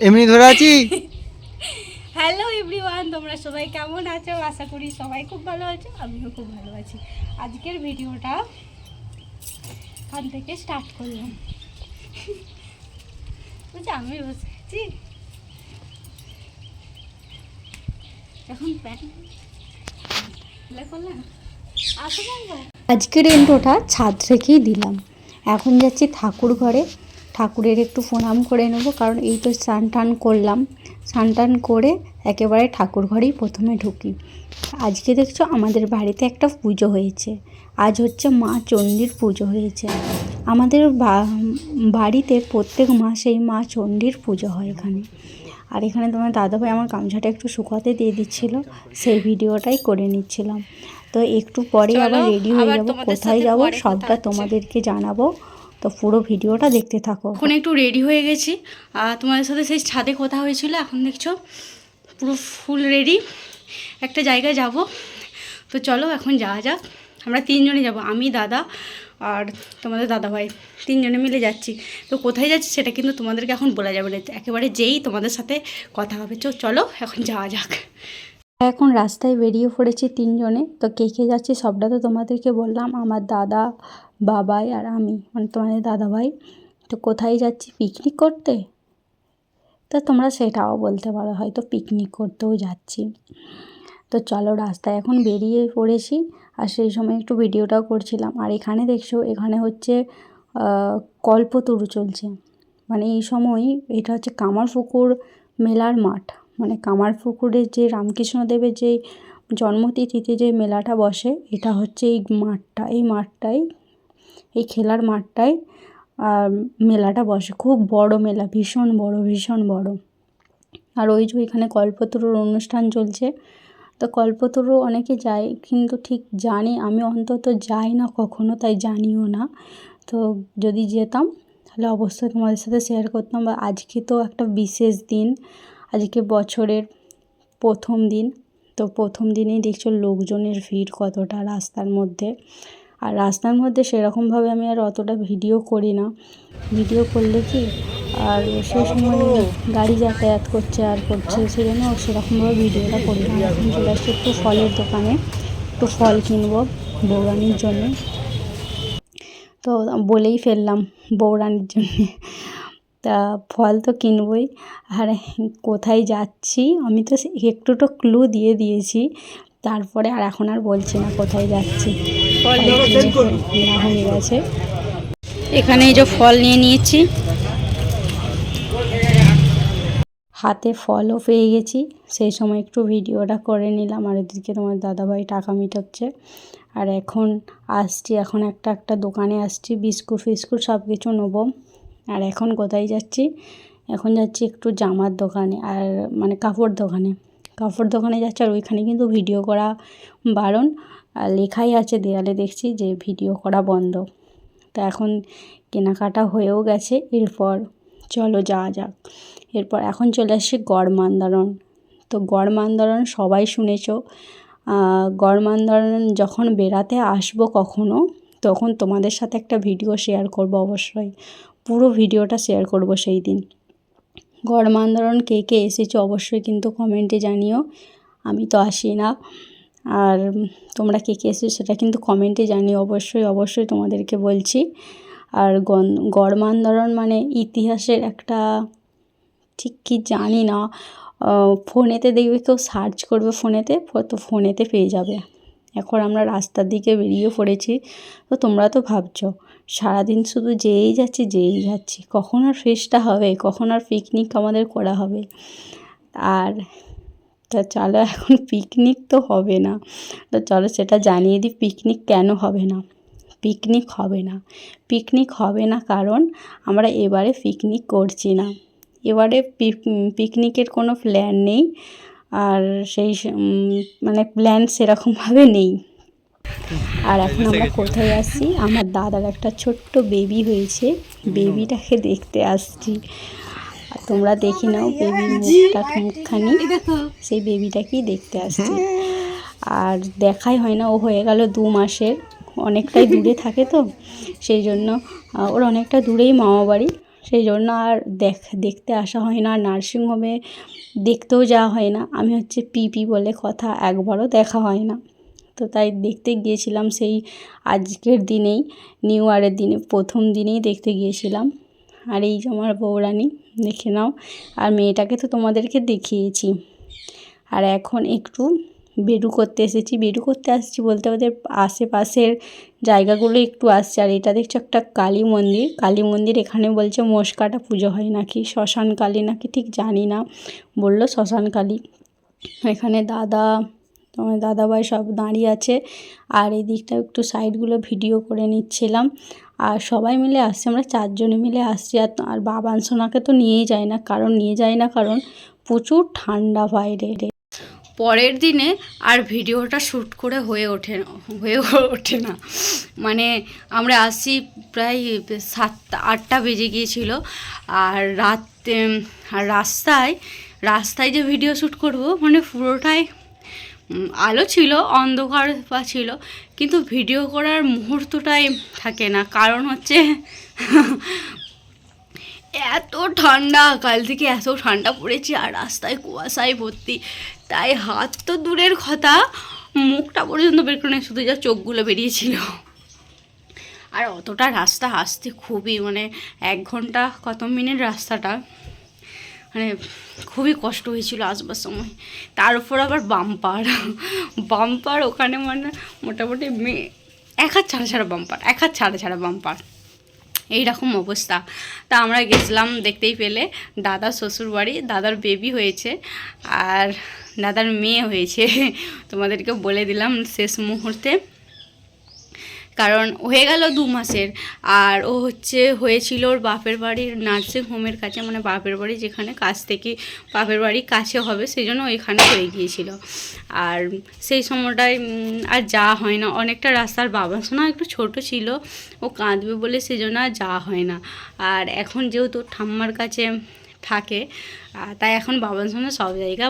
এমনি ধরে আছি। হ্যালো এভরিওয়ান, তোমরা সবাই কেমন আছো? আশা করি সবাই খুব ভালো আছো, আমিও খুব ভালো আছি। আজকের ভিডিওটা এখান থেকে স্টার্ট করলাম। বুঝছি আমি বসে আছি এখন আজকের ইন্ট্রোটা ছাদ থেকেই দিলাম। এখন যাচ্ছি ঠাকুর ঘরে, ঠাকুরের একটু প্রণাম করে নেবো, কারণ এই তো স্নান টান করলাম। স্নান টান করে একেবারে ঠাকুর ঘরেই প্রথমে ঢুকি। আজকে দেখছো আমাদের বাড়িতে একটা পুজো হয়েছে। আজ হচ্ছে মা চণ্ডীর পুজো হয়েছে। আমাদের বাড়িতে প্রত্যেক মাসেই মা চণ্ডীর পুজো হয় এখানে। আর এখানে তোমার দাদাভাই আমার গামছাটা একটু শুকাতে দিয়ে দিচ্ছিল, সেই ভিডিওটাই করে নিচ্ছিলাম। তো একটু পরে আবার রেডি হয়ে যাব, কোথায় যাব সবটা তোমাদেরকে জানাবো। তো পুরো ভিডিওটা দেখতে থাকো। এখন একটু রেডি হয়ে গেছি, তোমাদের সাথে সেই ছাদে কথা হয়েছিল। এখন দেখছো পুরো ফুল রেডি, একটা জায়গায় যাব। তো চলো এখন যাওয়া যাক। আমরা তিনজনে যাব, আমি, দাদা আর তোমাদের দাদাভাই, তিনজনে মিলে যাচ্ছি। তো কোথায় যাচ্ছি সেটা কিন্তু তোমাদেরকে এখন বলা যাবে না, একেবারে যেই তোমাদের সাথে কথা হবে। চলো এখন যাওয়া যাক। এখন রাস্তায় বেরিয়ে পড়েছি তিনজনে। তো কে কে যাচ্ছি সবটা তো তোমাদেরকে বললাম, আমার দাদা, বাবাই আর আমি, মানে তোমাদের দাদাভাই। তো কোথায় যাচ্ছি? পিকনিক করতে। তো তোমরা সেটাও বলতে পারো, হয়তো পিকনিক করতেও যাচ্ছি। তো চলো রাস্তায় এখন বেরিয়ে পড়েছি, আর সেই সময় একটু ভিডিওটাও করছিলাম। আর এখানে দেখছো, এখানে হচ্ছে কল্পতরু চলছে। মানে এই সময় এটা হচ্ছে কামারপুকুর মেলার মাঠ। মানে কামারপুকুরের যে রামকৃষ্ণদেবের যে জন্মতিথিতে যে মেলাটা বসে, এটা হচ্ছে এই মাঠটাই এই খেলার মাঠটায় মেলাটা বসে। খুব বড় মেলা, ভীষণ বড়। আর ওই যে এখানে কল্পতরুর অনুষ্ঠান চলছে। তো কল্পতরু অনেকে যায়, কিন্তু ঠিক জানি আমি অন্তত যাই না কখনো, তাই জানিও না। তো যদি যেতাম তাহলে অবশ্যই তোমাদের সাথে শেয়ার করতাম। বা আজকে তো একটা বিশেষ দিন, আজকে বছরের প্রথম দিন। তো প্রথম দিনেই দেখছো লোকজনের ভিড় কতটা রাস্তার মধ্যে। আর রাস্তার মধ্যে সেরকমভাবে আমি আর অতটা ভিডিও করি না। ভিডিও করলে কি, আর সেই সময় গাড়ি যাতায়াত করছে সেই জন্য সেরকমভাবে ভিডিওটা করি না। এখন চলে আসছি একটু ফলের দোকানে, একটু ফল কিনবো বৌরানির জন্যে। তো বলেই ফেললাম বৌরানির জন্যে, তা ফল তো কিনবই। আর কোথায় যাচ্ছি আমি তো একটু ক্লু দিয়ে দিয়েছি, তারপরে আর এখন আর বলছি না কোথায় যাচ্ছি, না হয়ে গেছে। এখানে এই যে ফল নিয়ে নিয়েছি, হাতে ফলও পেয়ে গেছি। সেই সময় একটু ভিডিওটা করে নিলাম। আর এদিকে তোমার দাদাভাই টাকা মিটাচ্ছে। আর এখন এখন একটা দোকানে আসছি, বিস্কুট ফিস্কুট সব কিছু নেবো। আর এখন কোথায় যাচ্ছি? এখন যাচ্ছি একটু জামার দোকানে, আর মানে কাপড় দোকানে যাচ্ছি। আর ওইখানে কিন্তু ভিডিও করা বারণ, আর লেখাই আছে দেয়ালে, দেখছি যে ভিডিও করা বন্ধ। তো এখন কেনাকাটা হয়েও গেছে, এরপর চলো যাওয়া যাক। এরপর এখন চলে আসছি গড়মান্দারণ। তো গড়মান্দারণ সবাই শুনেছো। গড়মান্দারণ যখন বেড়াতে আসবো কখনো, তখন তোমাদের সাথে একটা ভিডিও শেয়ার করব, অবশ্যই পুরো ভিডিওটা শেয়ার করব সেই দিন। গড়মান্দারণ কে কে এসেছো অবশ্যই কিন্তু কমেন্টে জানিও। আমি তো আসি না, আর তোমরা কে কে এসেছো সেটা কিন্তু কমেন্টে জানিও, অবশ্যই তোমাদেরকে বলছি। আর গড়মান্দারণ মানে ইতিহাসের একটা, ঠিক কি জানি না, ফোনেতে দেখবে, কেউ সার্চ করবে ফোনেতে পেয়ে যাবে। এখন আমরা রাস্তার দিকে বেরিয়ে পড়েছি। তো তোমরা তো ভাবছো সারাদিন শুধু যেই যাচ্ছি, কখন আর ফেস্টটা হবে, কখন আর পিকনিক আমাদের করা হবে। আর তা চলো, এখন পিকনিক তো হবে না। তো চলো সেটা জানিয়ে দিই, পিকনিক কেন হবে না। পিকনিক হবে না কারণ আমরা এবারে পিকনিক করছি না। এবারে পিকনিকের কোনো প্ল্যান নেই, আর মানে প্ল্যান সেরকমভাবে নেই। আর এখন আমরা কোথায় আসছি? আমার দাদার একটা ছোট্ট বেবি হয়েছে, বেবিটাকে দেখতে আসছি। আর তোমরা দেখে নাও বেবির মুখখানি, সেই বেবিটাকেই দেখতে আসছি। আর দেখাই হয় না, ও হয়ে গেল 2 মাসের, অনেকটাই দূরে থাকে তো সেই জন্য ওর অনেকটা দূরেই মামা বাড়ি। সেই জন্য আর দেখতে আসা হয় না, নার্সিংহোমে দেখতেও যাওয়া হয় না। আমি হচ্ছে পিপি বলে কথা, একবারও দেখা হয় না। তো তাই দেখতে গিয়েছিলাম সেই আজকের দিনেই, নিউ ইয়ারের দিনে প্রথম দিনেই দেখতে গিয়েছিলাম। আর এই যে আমার বউরানী, দেখে নাও। আর মেয়েটাকে তো তোমাদেরকে দেখিয়েছি। আর এখন একটু বেডু করতে এসেছি। বেডু করতে আসছি বলতে ওদের আশেপাশের জায়গাগুলো একটু আসছে। আর এটা দেখছো একটা কালী মন্দির। কালী মন্দির, এখানে বলছে মস্কাটা পুজো হয় নাকি, শ্মশান কালী নাকি ঠিক জানি না, বললো শ্মশান কালী। এখানে তোমার দাদাভাই সব দাঁড়িয়ে আছে। আর এই দিকটা একটু সাইডগুলো ভিডিও করে নিচ্ছিলাম। আর সবাই মিলে আসছে, আমরা 4 জনে মিলে আসছি। আর বাবান সোনাকে তো নিয়ে যায় না, কারণ প্রচুর ঠান্ডা বাইরে। পরের দিনে আর ভিডিওটা শ্যুট করে হয়ে ওঠে না। মানে আমরা আসি প্রায় 7-8টা বেজে গিয়েছিল। আর রাস্তায় যে ভিডিও শ্যুট করব, মানে পুরোটাই আলো ছিল, অন্ধকার ছিল, কিন্তু ভিডিও করার মুহূর্তটাই থাকে না। কারণ হচ্ছে এত ঠান্ডা, কাল থেকে এত ঠান্ডা পড়েছে, আর রাস্তায় কুয়াশায় ভর্তি। তাই হাত তো দূরের কথা, মুখটা পর্যন্ত বের করে শুধু যা চোখগুলো বেরিয়েছিল। আর অতটা রাস্তা আসতে খুবই, মানে 1 ঘন্টা কত মিনিট রাস্তাটা, মানে খুবই কষ্ট হয়েছিল আসবার সময়। তার উপর আবার বাম্পার ওখানে, মানে মোটামুটি এক হাত ছাড়া বাম্পার, এইরকম অবস্থা। তা আমরা গেছিলাম, দেখতেই পেলে দাদার শ্বশুর বাড়ি। দাদার বেবি হয়েছে আর দাদার মেয়ে হয়েছে, তোমাদেরকে বলে দিলাম শেষ মুহূর্তে, কারণ হয়ে গেল 2 মাসের। আর ও হয়েছিল ওর বাপের বাড়ির নার্সিংহোমের কাছে, মানে বাপের বাড়ি যেখানে, কাছ থেকে বাপের বাড়ি কাছে হবে, সেই জন্য ওইখানে হয়ে গিয়েছিল। আর সেই সময়টায় আর যাওয়া হয় না, অনেকটা রাস্তার। বাবা শোনা একটু ছোট ছিল, ও কাঁদবে বলে সেই জন্য আর যাওয়া হয় না। আর এখন যেহেতু ঠাম্মার কাছে থাকে, তাই এখন বাবার সঙ্গে সব জায়গা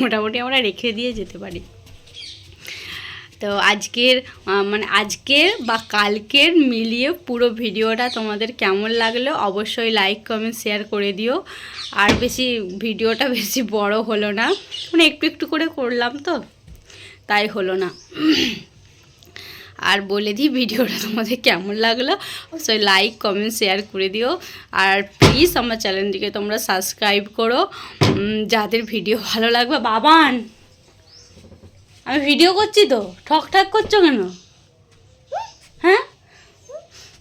মোটামুটি আমরা রেখে দিয়ে যেতে পারি। তো আজকের বা কালকের মিলিয়ে পুরো ভিডিওটা তোমাদের কেমন লাগলো অবশ্যই লাইক কমেন্ট শেয়ার করে দিও। আর ভিডিওটা বেশি বড় হলো না, মানে একটু করে করলাম তো, তাই হলো না। আর বলে দিই ভিডিওটা তোমাদের কেমন লাগলো অবশ্যই লাইক কমেন্ট শেয়ার করে দিও। আর প্লিজ আমার চ্যানেলটিকে তোমরা সাবস্ক্রাইব করো, যাদের ভিডিও ভালো লাগবে। বাবান, আমি ভিডিও করছি তো, ঠকঠাক করছো কেন? হ্যাঁ,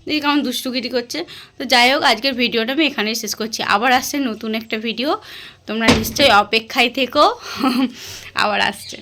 দেখি কেমন দুষ্টুগিরি করছে। তো যাই হোক, আজকের ভিডিওটা আমি এখানেই শেষ করছি। আবার আসছে নতুন একটা ভিডিও, তোমরা নিশ্চয়ই অপেক্ষায় থেকো, আবার আসছে।